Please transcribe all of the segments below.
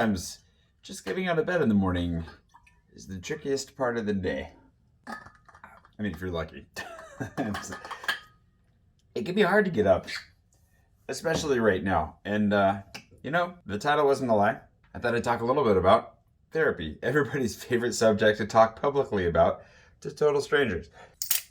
sometimes just getting out of bed in the morning is the trickiest part of the day. I mean, if you're lucky. It can be hard to get up, especially right now. And, you know, the title wasn't a lie. I thought I'd talk a little bit about therapy, everybody's favorite subject to talk publicly about to total strangers.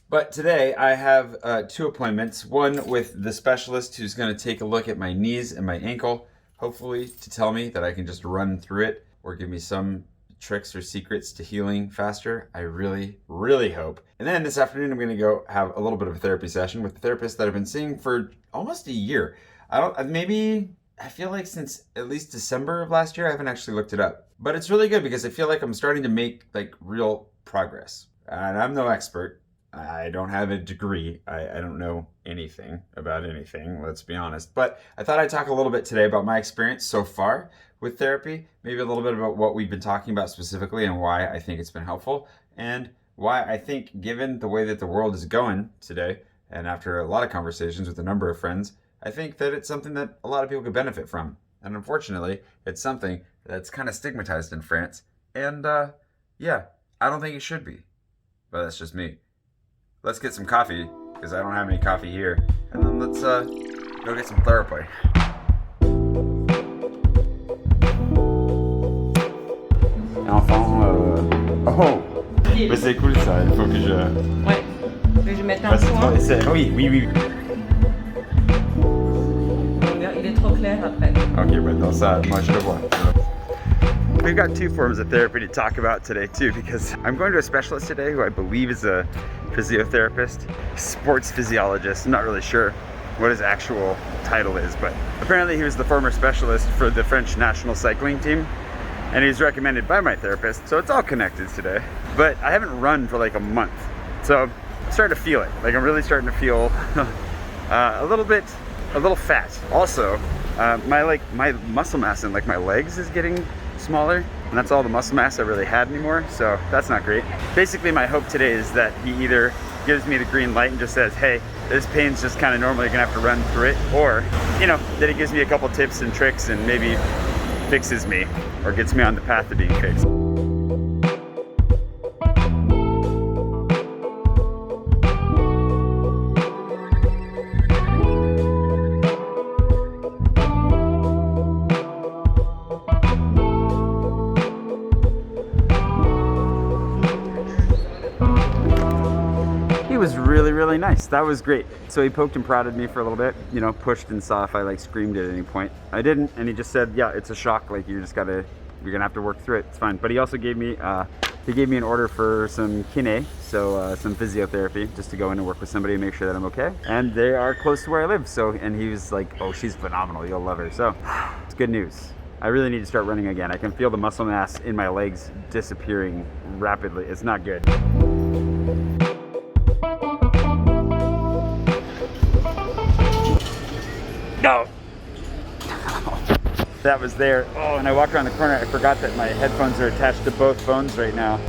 But today I have 2 appointments, one with the specialist who's going to take a look at my knees and my ankle, hopefully to tell me that I can just run through it or give me some tricks or secrets to healing faster. I really, really hope. And then this afternoon I'm going to go have a little bit of a therapy session with the therapist that I've been seeing for almost a year. I feel like since at least December of last year, I haven't actually looked it up. But it's really good because I feel like I'm starting to make like real progress. And I'm no expert. I don't have a degree. I don't know anything about anything, let's be honest. But I thought I'd talk a little bit today about my experience so far with therapy, maybe a little bit about what we've been talking about specifically and why I think it's been helpful, and why I think, given the way that the world is going today, and after a lot of conversations with a number of friends, I think that it's something that a lot of people could benefit from. And unfortunately, it's something that's kind of stigmatized in France. And yeah, I don't think it should be. But that's just me. Let's get some coffee, because I don't have any coffee here. And then let's go get some therapy. Oh! Mais c'est cool ça, il faut que je... Ouais. Je vais mettre un point. Oui. Il est trop clair après. Okay, but dans ça, moi je le vois. We've got 2 forms of therapy to talk about today too, because I'm going to a specialist today who I believe is a physiotherapist, sports physiologist. I'm not really sure what his actual title is, but apparently he was the former specialist for the French national cycling team, and he's recommended by my therapist, so it's all connected today. But I haven't run for like a month, so I'm starting to feel it. Like I'm really starting to feel a little fat. Also, my muscle mass in like my legs is getting smaller, and that's all the muscle mass I really had anymore, so that's not great. Basically, my hope today is that he either gives me the green light and just says, hey, this pain's just kind of normal, you're gonna have to run through it, or, you know, that he gives me a couple tips and tricks and maybe fixes me or gets me on the path to being fixed. He was really nice. That was great. So he poked and prodded me for a little bit, you know, pushed and saw if I like screamed at any point. I didn't, and he just said, yeah, it's a shock, like you're gonna have to work through it, it's fine. But he also gave me an order for some kiné, so some physiotherapy, just to go in and work with somebody and make sure that I'm okay. And they are close to where I live, so, and he was like, oh, she's phenomenal, you'll love her. So it's good news. I really need to start running again. I can feel the muscle mass in my legs disappearing rapidly. It's not good. No. That was there. Oh, and I walked around the corner. I forgot that my headphones are attached to both phones right now.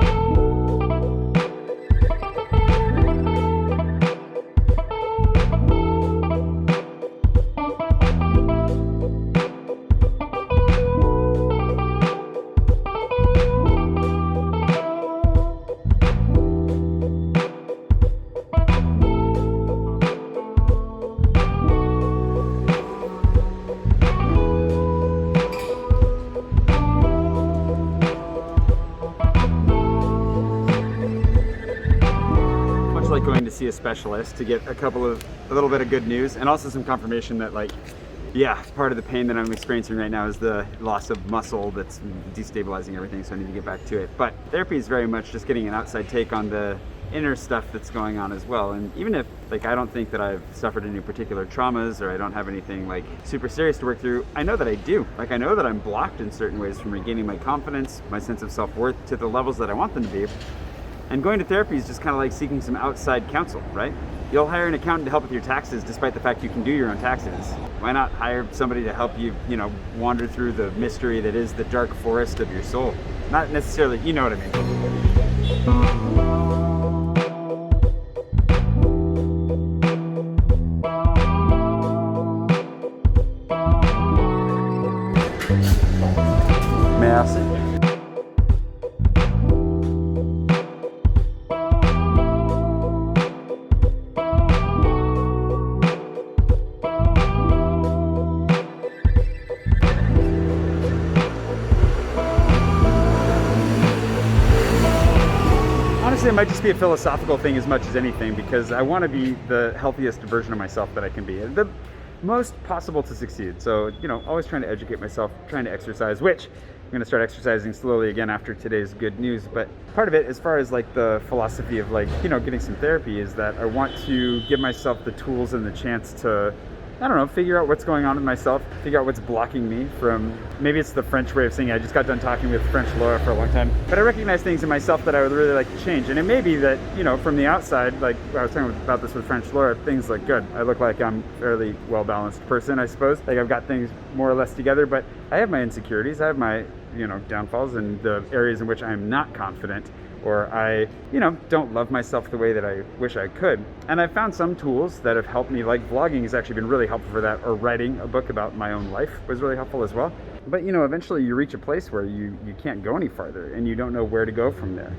Going to see a specialist to get a little bit of good news, and also some confirmation that, like, yeah, part of the pain that I'm experiencing right now is the loss of muscle that's destabilizing everything, so I need to get back to it. But therapy is very much just getting an outside take on the inner stuff that's going on as well. And even if, like, I don't think that I've suffered any particular traumas or I don't have anything like super serious to work through, I know that I do. Like, I know that I'm blocked in certain ways from regaining my confidence, my sense of self-worth to the levels that I want them to be. And going to therapy is just kind of like seeking some outside counsel, right? You'll hire an accountant to help with your taxes despite the fact you can do your own taxes. Why not hire somebody to help you, you know, wander through the mystery that is the dark forest of your soul? Not necessarily, you know what I mean. honestly, it might just be a philosophical thing as much as anything, because I want to be the healthiest version of myself that I can be, the most possible to succeed. So, you know, always trying to educate myself, trying to exercise, which I'm going to start exercising slowly again after today's good news. But part of it, as far as like the philosophy of like, you know, getting some therapy, is that I want to give myself the tools and the chance to, I don't know, figure out what's going on with myself, figure out what's blocking me from, maybe it's the French way of saying, I just got done talking with French Laura for a long time, but I recognize things in myself that I would really like to change. And it may be that, you know, from the outside, like I was talking about this with French Laura, things look good. I look like I'm a fairly well-balanced person, I suppose. Like I've got things more or less together, but I have my insecurities, I have my, you know, downfalls and the areas in which I'm not confident, or I, you know, don't love myself the way that I wish I could. And I've found some tools that have helped me, like vlogging has actually been really helpful for that, or writing a book about my own life was really helpful as well. But, you know, eventually you reach a place where you can't go any farther and you don't know where to go from there.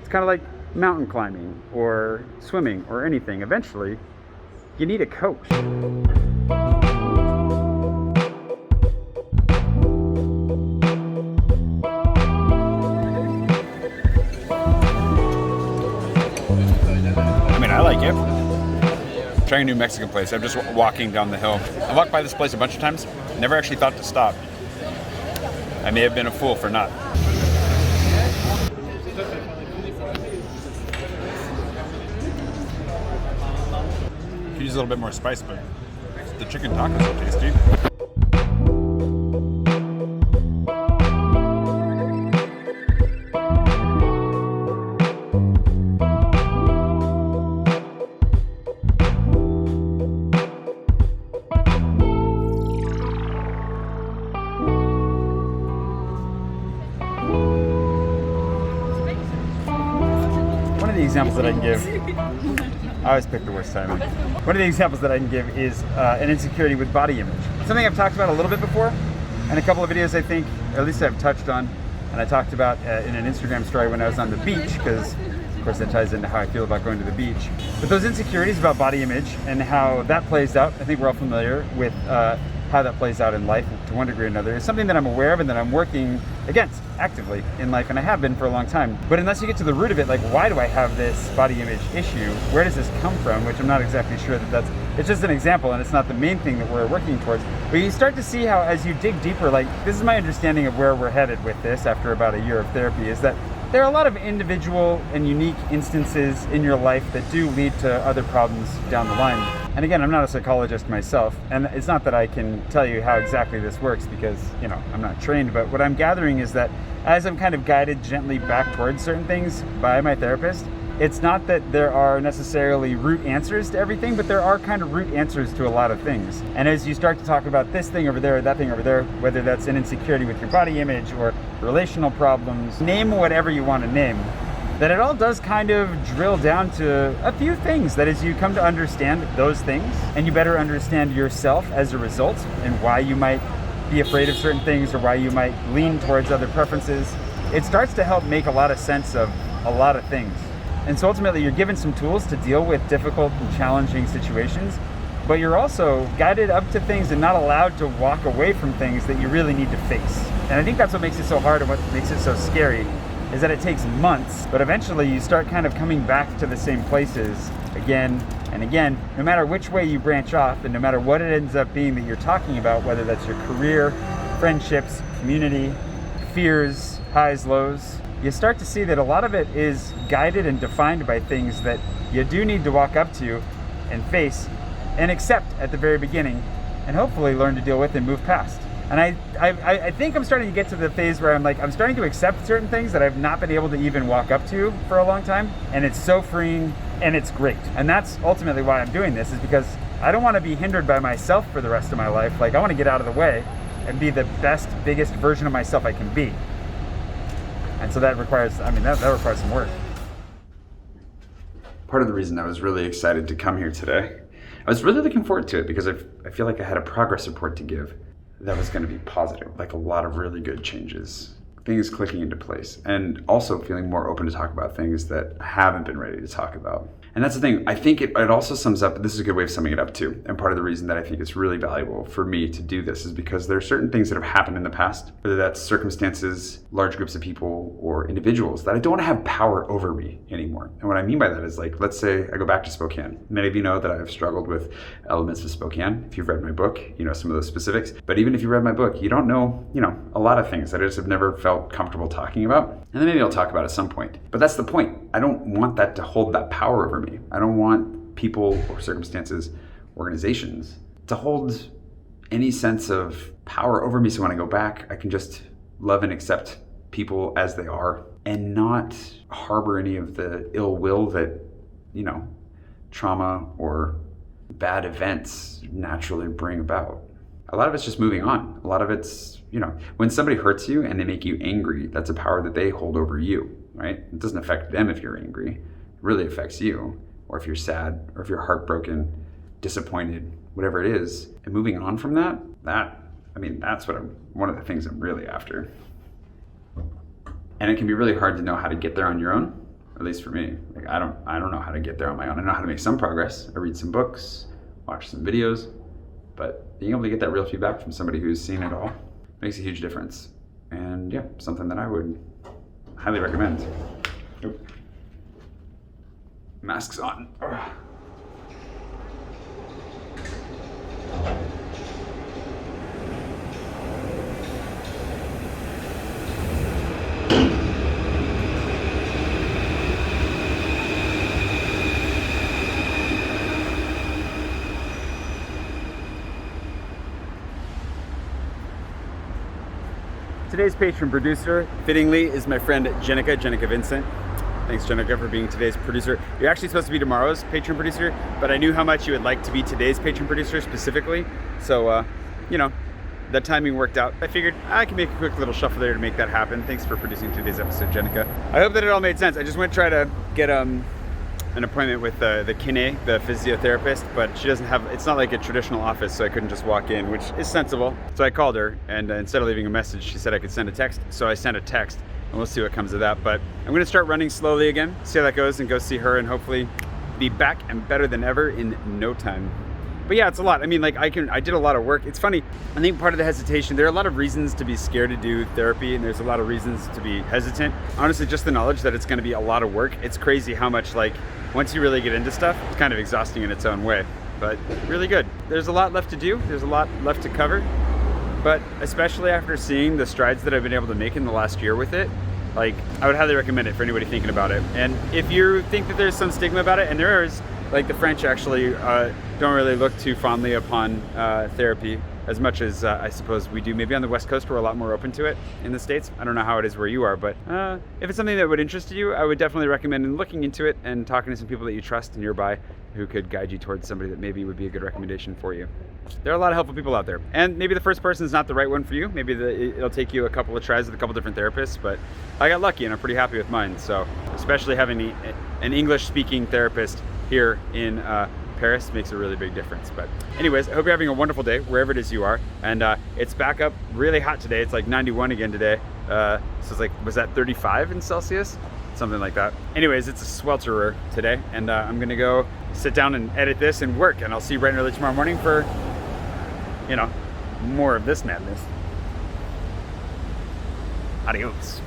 It's kind of like mountain climbing or swimming or anything. Eventually, you need a coach. I like it. Trying a new Mexican place. I'm just walking down the hill. I walked by this place a bunch of times. Never actually thought to stop. I may have been a fool for not. Could use a little bit more spice, but the chicken tacos are tasty. Examples that I can give, I always pick the worst time. One of the examples that I can give is an insecurity with body image. Something I've talked about a little bit before in a couple of videos, I think, or at least I've touched on, and I talked about in an Instagram story when I was on the beach, because of course that ties into how I feel about going to the beach. But those insecurities about body image and how that plays out, I think we're all familiar with how that plays out in life to one degree or another, is something that I'm aware of and that I'm working against actively in life, and I have been for a long time. But unless you get to the root of it, like, why do I have this body image issue? Where does this come from? Which I'm not exactly sure it's just an example and it's not the main thing that we're working towards. But you start to see how, as you dig deeper, like, this is my understanding of where we're headed with this after about a year of therapy, is that there are a lot of individual and unique instances in your life that do lead to other problems down the line. And again, I'm not a psychologist myself, and it's not that I can tell you how exactly this works because, you know, I'm not trained, but what I'm gathering is that as I'm kind of guided gently back towards certain things by my therapist, it's not that there are necessarily root answers to everything, but there are kind of root answers to a lot of things. And as you start to talk about this thing over there, that thing over there, whether that's an insecurity with your body image or relational problems, name whatever you want to name, that it all does kind of drill down to a few things. That as you come to understand those things, and you better understand yourself as a result, and why you might be afraid of certain things or why you might lean towards other preferences, it starts to help make a lot of sense of a lot of things. And so ultimately you're given some tools to deal with difficult and challenging situations, but you're also guided up to things and not allowed to walk away from things that you really need to face. And I think that's what makes it so hard and what makes it so scary, is that it takes months, but eventually you start kind of coming back to the same places again and again, no matter which way you branch off and no matter what it ends up being that you're talking about, whether that's your career, friendships, community, fears, highs, lows. You start to see that a lot of it is guided and defined by things that you do need to walk up to and face and accept at the very beginning, and hopefully learn to deal with and move past. And I think I'm starting to get to the phase where I'm starting to accept certain things that I've not been able to even walk up to for a long time, and it's so freeing and it's great. And that's ultimately why I'm doing this, is because I don't want to be hindered by myself for the rest of my life. Like, I want to get out of the way and be the best, biggest version of myself I can be. And so that requires, that requires some work. Part of the reason I was really excited to come here today, I was really looking forward to it because I feel like I had a progress report to give that was going to be positive, like a lot of really good changes, things clicking into place, and also feeling more open to talk about things that I haven't been ready to talk about. And that's the thing. I think it also sums up, this is a good way of summing it up too. And part of the reason that I think it's really valuable for me to do this is because there are certain things that have happened in the past, whether that's circumstances, large groups of people, or individuals, that I don't want to have power over me anymore. And what I mean by that is, like, let's say I go back to Spokane. Many of you know that I've struggled with elements of Spokane. If you've read my book, you know some of those specifics. But even if you read my book, you don't know, a lot of things that I just have never felt comfortable talking about. And then maybe I'll talk about at some point. But that's the point. I don't want that to hold that power over me. I don't want people or circumstances, organizations, to hold any sense of power over me. So when I go back, I can just love and accept people as they are and not harbor any of the ill will that, trauma or bad events naturally bring about. A lot of it's just moving on. A lot of it's, when somebody hurts you and they make you angry, that's a power that they hold over you, right? It doesn't affect them if you're angry. It really affects you. Or if you're sad, or if you're heartbroken, disappointed, whatever it is. And moving on from that's one of the things I'm really after. And it can be really hard to know how to get there on your own, at least for me. Like, I don't know how to get there on my own. I know how to make some progress. I read some books, watch some videos, but being able to get that real feedback from somebody who's seen it all makes a huge difference. And yeah, something that I would highly recommend. Oop. Masks on. Today's patron producer, fittingly, is my friend Jennica Vincent. Thanks, Jennica, for being today's producer. You're actually supposed to be tomorrow's patron producer, but I knew how much you would like to be today's patron producer specifically. So, that timing worked out. I figured I can make a quick little shuffle there to make that happen. Thanks for producing today's episode, Jennica. I hope that it all made sense. I just went to try to get an appointment with the kine, the physiotherapist, but she doesn't have, it's not like a traditional office, so I couldn't just walk in, which is sensible. So I called her, and instead of leaving a message, she said I could send a text. So I sent a text, and we'll see what comes of that. But I'm gonna start running slowly again, see how that goes, and go see her, and hopefully be back and better than ever in no time. But yeah, it's a lot. I mean, like, I did a lot of work. It's funny, I think part of the hesitation, there are a lot of reasons to be scared to do therapy, and there's a lot of reasons to be hesitant. Honestly, just the knowledge that it's gonna be a lot of work. It's crazy how much, like, once you really get into stuff, it's kind of exhausting in its own way, but really good. There's a lot left to do. There's a lot left to cover, but especially after seeing the strides that I've been able to make in the last year with it, like, I would highly recommend it for anybody thinking about it. And if you think that there's some stigma about it, and there is, like, the French actually don't really look too fondly upon therapy as much as I suppose we do. Maybe on the West Coast we're a lot more open to it in the States. I don't know how it is where you are, but if it's something that would interest you, I would definitely recommend looking into it and talking to some people that you trust nearby who could guide you towards somebody that maybe would be a good recommendation for you. There are a lot of helpful people out there, and maybe the first person is not the right one for you. Maybe it'll take you a couple of tries with a couple different therapists, but I got lucky and I'm pretty happy with mine. So especially having an English-speaking therapist here in Paris makes a really big difference. But anyways, I hope you're having a wonderful day wherever it is you are, and it's back up really hot today. It's like 91 again today, so it's like, was that 35 in Celsius? Something like that. Anyways, it's a swelterer today, and I'm gonna go sit down and edit this and work, and I'll see you bright and early tomorrow morning for, more of this madness. Adios.